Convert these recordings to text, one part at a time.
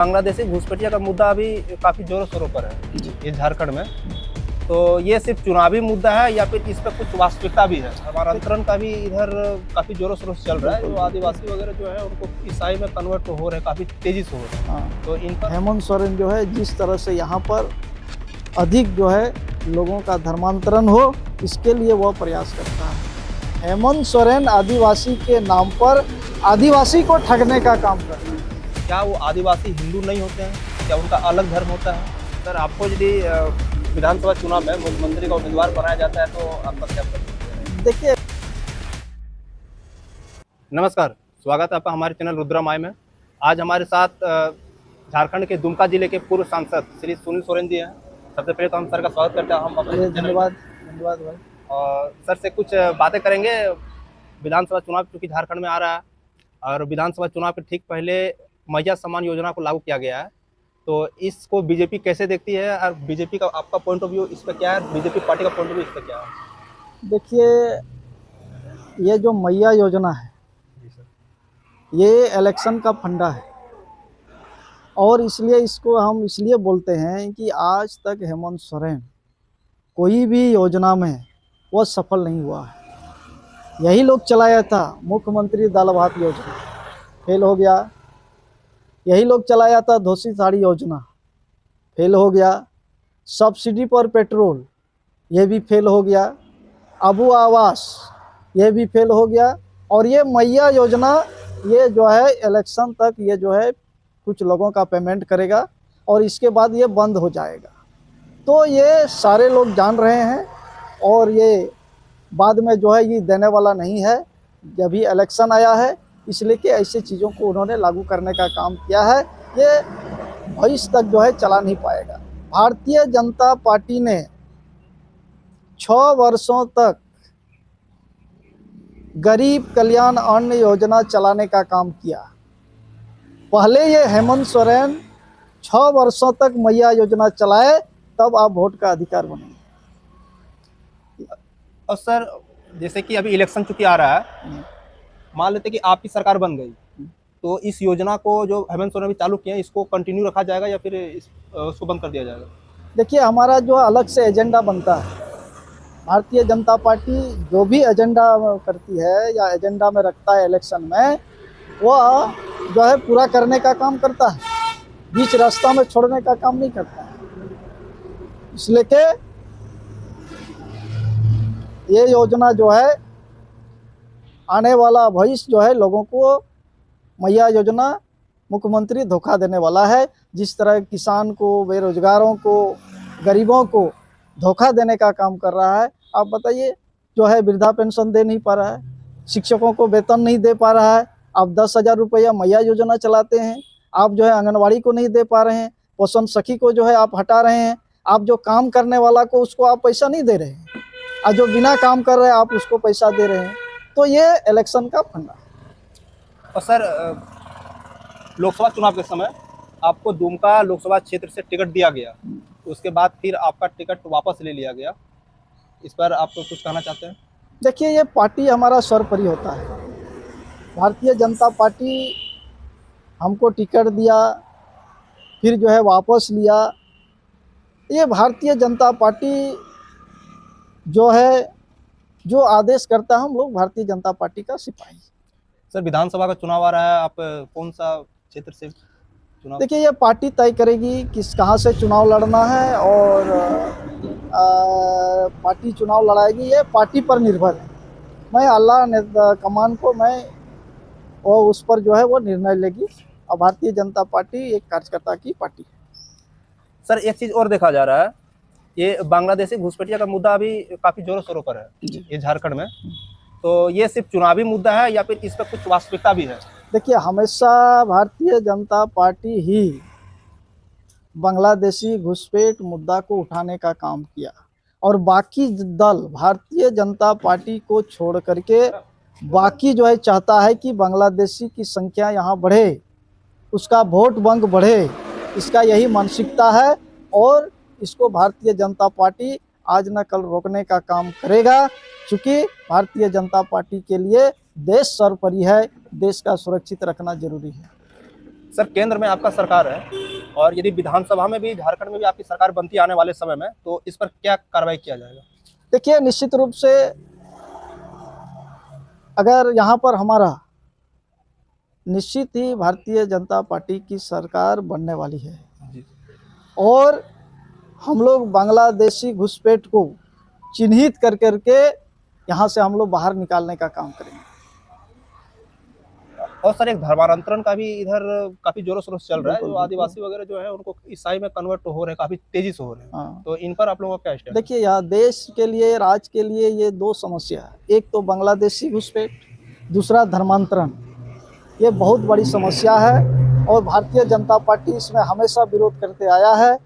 बांग्लादेशी घुसपैठिया का मुद्दा अभी काफी जोरों शोरों पर है ये झारखंड में। तो ये सिर्फ चुनावी मुद्दा है या फिर इस पर कुछ वास्तविकता भी है? हमारा अंतरण का भी इधर काफी जोरों शोरों से चल रहा है। जो आदिवासी वगैरह जो है उनको ईसाई में कन्वर्ट हो रहे हैं, काफी तेजी से हो रहे हैं। हाँ। तो इन पर हेमंत सोरेन जो है जिस तरह से यहाँ पर अधिक जो है लोगों का धर्मांतरण हो, इसके लिए वह प्रयास करता है। हेमंत सोरेन आदिवासी के नाम पर आदिवासी को ठगने का काम कर रहे हैं। क्या वो आदिवासी हिंदू नहीं होते हैं? क्या उनका अलग धर्म होता है? सर, आपको यदि विधानसभा चुनाव में मुख्यमंत्री का उम्मीदवार बनाया जाता है तो आपका क्या प्रतिक्रिया है? देखिए, नमस्कार, स्वागत है आपका हमारे चैनल रुद्रा माय में। आज हमारे साथ झारखंड के दुमका जिले के पूर्व सांसद श्री सुनील सोरेन जी हैं। सबसे पहले तो हम सर का स्वागत करते हैं। हम अपने धन्यवाद भाई। और सर से कुछ बातें करेंगे। विधानसभा चुनाव चूँकि झारखंड में आ रहा है और विधानसभा चुनाव के ठीक पहले मैया सम्मान योजना को लागू किया गया है, तो इसको बीजेपी कैसे देखती है और बीजेपी का आपका पॉइंट ऑफ व्यू इस पर क्या है? बीजेपी पार्टी का पॉइंट ऑफ व्यू इस पर क्या है? देखिए, ये जो मैया योजना है ये इलेक्शन का फंडा है और इसलिए इसको हम इसलिए बोलते हैं कि आज तक हेमंत सोरेन कोई भी योजना में वो सफल नहीं हुआ है। यही लोग चलाया था। मुख्यमंत्री दाल भात योजना फेल हो गया। यही लोग चलाया था धोसी साड़ी योजना, फेल हो गया। सब्सिडी पर पेट्रोल, ये भी फेल हो गया। अबू आवास, ये भी फेल हो गया। और ये मैया योजना, ये जो है इलेक्शन तक ये जो है कुछ लोगों का पेमेंट करेगा और इसके बाद ये बंद हो जाएगा। तो ये सारे लोग जान रहे हैं और ये बाद में जो है ये देने वाला नहीं है। जब भी इलेक्शन आया है इसलिए कि ऐसे चीज़ों को उन्होंने लागू करने का काम किया है। ये भविष्य तक जो है चला नहीं पाएगा। भारतीय जनता पार्टी ने 6 वर्षों तक गरीब कल्याण अन्न योजना चलाने का काम किया। पहले ये हेमंत सोरेन 6 वर्षों तक मैया योजना चलाए, तब आप वोट का अधिकार बनेंगे। और सर, जैसे कि अभी इलेक्शन चूंकि आ रहा है, मान लेते कि आपकी सरकार बन गई, तो इस योजना को जो हेमंत सोरेन अभी चालू किए हैं इसको कंटिन्यू रखा जाएगा या फिर उसको बंद कर दिया जाएगा? देखिए, हमारा जो अलग से एजेंडा बनता है, भारतीय जनता पार्टी जो भी एजेंडा करती है या एजेंडा में रखता है इलेक्शन में, वह जो है पूरा करने का काम करता है, बीच रास्ता में छोड़ने का काम नहीं करता है। इसलिए कि ये योजना जो है आने वाला भविष्य जो है लोगों को मैया योजना मुख्यमंत्री धोखा देने वाला है। जिस तरह किसान को, बेरोजगारों को, गरीबों को धोखा देने का काम कर रहा है। आप बताइए, जो है वृद्धा पेंशन दे नहीं पा रहा है, शिक्षकों को वेतन नहीं दे पा रहा है। आप 10,000 रुपया मैया योजना चलाते हैं। आप जो है आंगनवाड़ी को नहीं दे पा रहे हैं। पोषण सखी को जो है आप हटा रहे हैं। आप जो काम करने वाला को उसको आप पैसा नहीं दे रहे हैं और जो बिना काम कर रहे हैं आप उसको पैसा दे रहे हैं। तो ये इलेक्शन का फंडा है। और सर, लोकसभा चुनाव के समय आपको दुमका लोकसभा क्षेत्र से टिकट दिया गया, उसके बाद फिर आपका टिकट वापस ले लिया गया। इस पर आप तो कुछ कहना चाहते हैं? देखिए, ये पार्टी हमारा सर्वोपरि होता है। भारतीय जनता पार्टी हमको टिकट दिया, फिर जो है वापस लिया। ये भारतीय जनता पार्टी जो है जो आदेश करता है, हम लोग भारतीय जनता पार्टी का सिपाही। सर, विधानसभा का चुनाव आ रहा है, आप कौन सा क्षेत्र से चुनाव? देखिए, ये पार्टी तय करेगी किस कहाँ से चुनाव लड़ना है और पार्टी चुनाव लड़ाएगी। ये पार्टी पर निर्भर है। मैं अल्लाह कमान को मैं वो उस पर जो है वो निर्णय लेगी और भारतीय जनता पार्टी एक कार्यकर्ता की पार्टी है। सर, एक चीज़ और देखा जा रहा है, ये बांग्लादेशी घुसपैठिया का मुद्दा अभी काफ़ी जोरों शोरों पर है ये झारखंड में। तो ये सिर्फ चुनावी मुद्दा है या फिर इस पर कुछ वास्तविकता भी है? देखिए, हमेशा भारतीय जनता पार्टी ही बांग्लादेशी घुसपैठ मुद्दा को उठाने का काम किया और बाकी दल भारतीय जनता पार्टी को छोड़ करके बाकी जो है चाहता है कि बांग्लादेशी की संख्या यहाँ बढ़े, उसका वोट बैंक बढ़े। इसका यही मानसिकता है और इसको भारतीय जनता पार्टी आज न कल रोकने का काम करेगा। क्योंकि भारतीय जनता पार्टी के लिए देश सर्वोपरि है, देश का सुरक्षित रखना जरूरी है। सर केंद्र में आपका सरकार है और यदि विधानसभा में भी झारखंड में भी आपकी सरकार बनती है आने वाले समय में, तो इस पर क्या कार्रवाई किया जाएगा? देखिए, निश्चित रूप से अगर यहाँ पर हमारा निश्चित ही भारतीय जनता पार्टी की सरकार बनने वाली है जी। और हम लोग बांग्लादेशी घुसपैठ को चिन्हित कर करके यहाँ से हम लोग बाहर निकालने का काम करेंगे। और सर एक धर्मांतरण का भी इधर काफी जोरों शोरों से चल रहा है, बिल्कुल, जो आदिवासी वगैरह जो है उनको ईसाई में कन्वर्ट हो रहे हैं, काफी तेजी से हो रहे हैं। हाँ। तो इन पर आप लोगों का क्या स्टैंड है? देखिए, यहाँ देश के लिए, राज्य के लिए ये दो समस्या है। एक तो बांग्लादेशी घुसपैठ, दूसरा धर्मांतरण। ये बहुत बड़ी समस्या है और भारतीय जनता पार्टी इसमें हमेशा विरोध करते आया है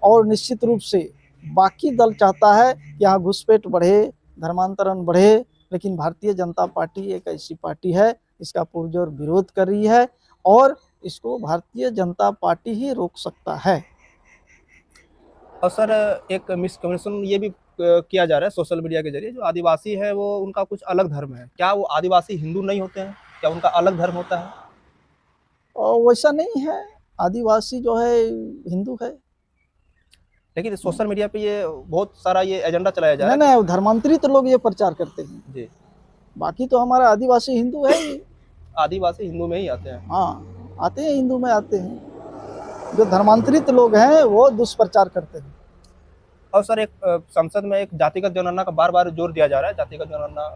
और निश्चित रूप से बाकी दल चाहता है कि यहाँ घुसपैठ बढ़े, धर्मांतरण बढ़े, लेकिन भारतीय जनता पार्टी एक ऐसी पार्टी है इसका पुरजोर विरोध कर रही है और इसको भारतीय जनता पार्टी ही रोक सकता है। और सर एक मिसकम्युनिकेशन ये भी किया जा रहा है सोशल मीडिया के जरिए, जो आदिवासी है वो उनका कुछ अलग धर्म है। क्या वो आदिवासी हिंदू नहीं होते हैं? क्या उनका अलग धर्म होता है? और वैसा नहीं है, आदिवासी जो है हिंदू है। लेकिन सोशल मीडिया पे ये बहुत सारा ये एजेंडा चलाया जा रहा है। नहीं, धर्मांतरित लोग ये प्रचार करते हैं जी। बाकी तो हमारा आदिवासी हिंदू है ही। आदिवासी हिंदू में ही आते हैं। हाँ, आते हैं, हिंदू में आते हैं। जो धर्मांतरित लोग हैं वो दुष्प्रचार करते हैं। और सर एक संसद में एक जातिगत जनगणना का बार बार जोर दिया जा रहा है, जातिगत जनगणना,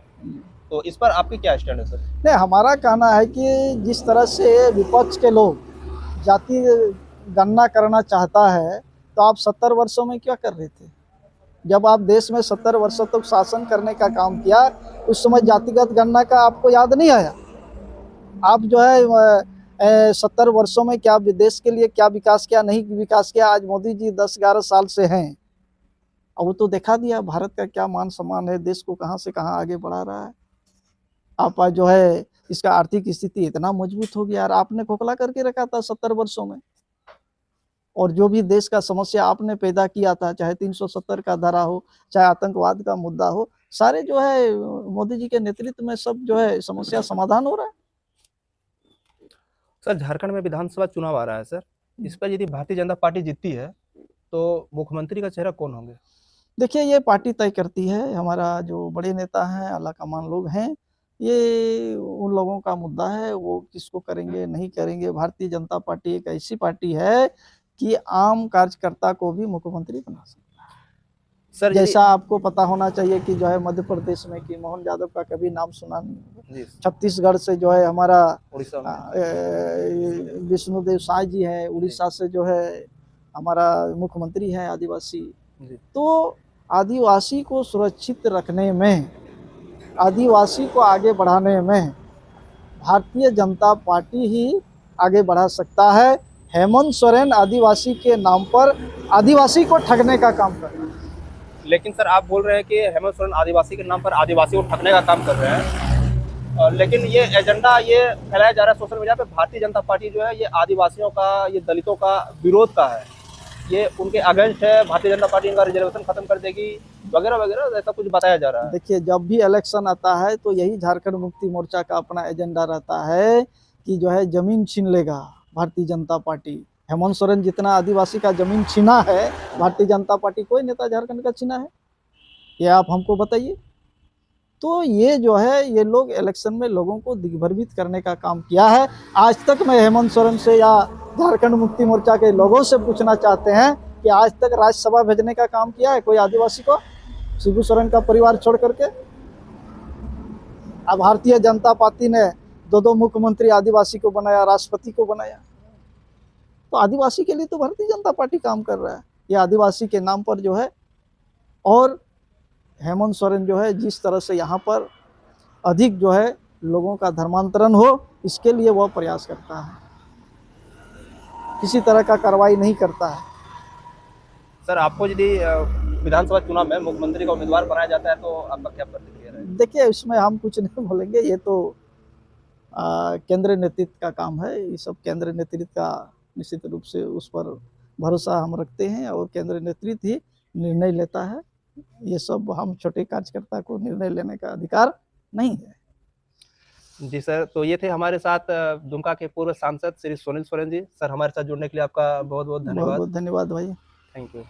तो इस पर आपकी क्या स्टैंड है सर? नहीं, हमारा कहना है कि जिस तरह से विपक्ष के लोग जाति गणना करना चाहता है, तो आप 70 वर्षों में क्या कर रहे थे? जब आप देश में 70 वर्षों तक शासन करने का काम किया, उस समय जातिगत गणना का आपको याद नहीं आया? आप जो है 70 वर्षों में क्या देश के लिए क्या विकास किया, नहीं विकास किया। आज मोदी जी 10-11 साल से हैं और वो तो दिखा दिया भारत का क्या मान सम्मान है, देश को कहाँ से कहाँ आगे बढ़ा रहा है। आप जो है इसका आर्थिक स्थिति इतना मजबूत हो गया यार, आपने खोखला करके रखा था 70 वर्षों में। और जो भी देश का समस्या आपने पैदा किया था, चाहे 370 का धारा हो, चाहे आतंकवाद का मुद्दा हो, सारे जो है मोदी जी के नेतृत्व में सब जो है समस्या समाधान हो रहा है। सर झारखंड में विधानसभा चुनाव आ रहा है सर, इस पर यदि भारतीय जनता पार्टी जीतती है तो मुख्यमंत्री का चेहरा कौन होंगे? देखिए, ये पार्टी तय करती है। हमारा जो बड़े नेता हैं, आला कमान लोग हैं, ये उन लोगों का मुद्दा है, वो किसको करेंगे नहीं करेंगे। भारतीय जनता पार्टी एक ऐसी पार्टी है कि आम कार्यकर्ता को भी मुख्यमंत्री बना सकती है। सर जैसा आपको पता होना चाहिए कि जो है मध्य प्रदेश में कि मोहन यादव का कभी नाम सुना नहीं होगा। छत्तीसगढ़ से जो है हमारा उड़ीसा विष्णुदेव साय जी है, उड़ीसा से जो है हमारा मुख्यमंत्री है आदिवासी। तो आदिवासी को सुरक्षित रखने में, आदिवासी को आगे बढ़ाने में भारतीय जनता पार्टी ही आगे बढ़ा सकता है। हेमंत सोरेन आदिवासी के नाम पर आदिवासी को ठगने का काम कर रहे हैं। लेकिन सर आप बोल रहे हैं कि हेमंत सोरेन आदिवासी के नाम पर आदिवासी को ठगने का काम कर रहे हैं, लेकिन ये एजेंडा ये फैलाया जा रहा है सोशल मीडिया पे, भारतीय जनता पार्टी जो है ये आदिवासियों का, ये दलितों का विरोध का है, ये उनके अगेंस्ट है, भारतीय जनता पार्टी इनका रिजर्वेशन खत्म कर देगी वगैरह वगैरह, ऐसा कुछ बताया जा रहा है। देखिए, जब भी इलेक्शन आता है तो यही झारखंड मुक्ति मोर्चा का अपना एजेंडा रहता है कि जो है जमीन छीन लेगा भारतीय जनता पार्टी। हेमंत सोरेन जितना आदिवासी का जमीन छीना है, भारतीय जनता पार्टी कोई नेता झारखंड का छीना है? ये आप हमको बताइए। तो ये जो है ये लोग इलेक्शन में लोगों को दिग्भ्रमित करने का काम किया है। आज तक मैं हेमंत सोरेन से या झारखंड मुक्ति मोर्चा के लोगों से पूछना चाहते हैं कि आज तक राज्यसभा भेजने का काम किया है कोई आदिवासी को, शिबू सोरेन का परिवार छोड़ करके? अब भारतीय जनता पार्टी ने 2 मुख्यमंत्री आदिवासी को बनाया, राष्ट्रपति को बनाया। तो आदिवासी के लिए तो भारतीय जनता पार्टी काम कर रहा है, ये आदिवासी के नाम पर जो है। और हेमंत सोरेन जो है जिस तरह से यहाँ पर अधिक जो है लोगों का धर्मांतरण हो, इसके लिए वह प्रयास करता है, किसी तरह का कार्रवाई नहीं करता है। सर आपको यदि विधानसभा चुनाव में मुख्यमंत्री का उम्मीदवार बनाया जाता है तो आपका क्या प्रतिक्रिया रहेगी? देखिए, इसमें हम कुछ नहीं बोलेंगे, ये तो केंद्रीय नेतृत्व का काम है। ये सब केंद्रीय नेतृत्व का निश्चित रूप से उस पर भरोसा हम रखते हैं और केंद्रीय नेतृत्व ही निर्णय लेता है। ये सब हम छोटे कार्यकर्ता को निर्णय लेने का अधिकार नहीं है। जी सर, तो ये थे हमारे साथ दुमका के पूर्व सांसद श्री सुनील सोरेन जी। सर, हमारे साथ जुड़ने के लिए आपका बहुत बहुत बहुत धन्यवाद। बहुत धन्यवाद भाई। Thank you.